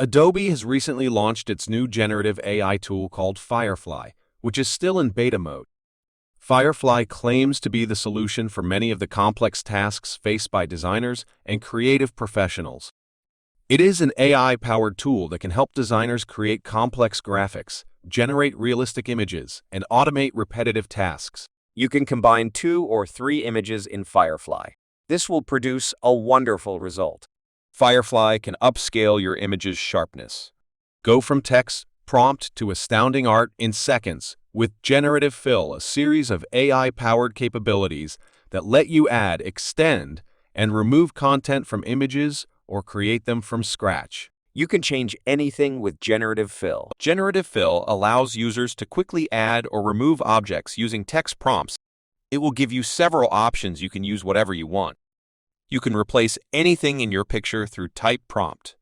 Adobe has recently launched its new generative AI tool called Firefly, which is still in beta mode. Firefly claims to be the solution for many of the complex tasks faced by designers and creative professionals. It is an AI-powered tool that can help designers create complex graphics, generate realistic images, and automate repetitive tasks. You can combine 2 or 3 images in Firefly. This will produce a wonderful result. Firefly can upscale your image's sharpness. Go from text prompt to astounding art in seconds with Generative Fill, a series of AI-powered capabilities that let you add, extend, and remove content from images or create them from scratch. You can change anything with Generative Fill. Generative Fill allows users to quickly add or remove objects using text prompts. It will give you several options. You can use whatever you want. You can replace anything in your picture through type prompt.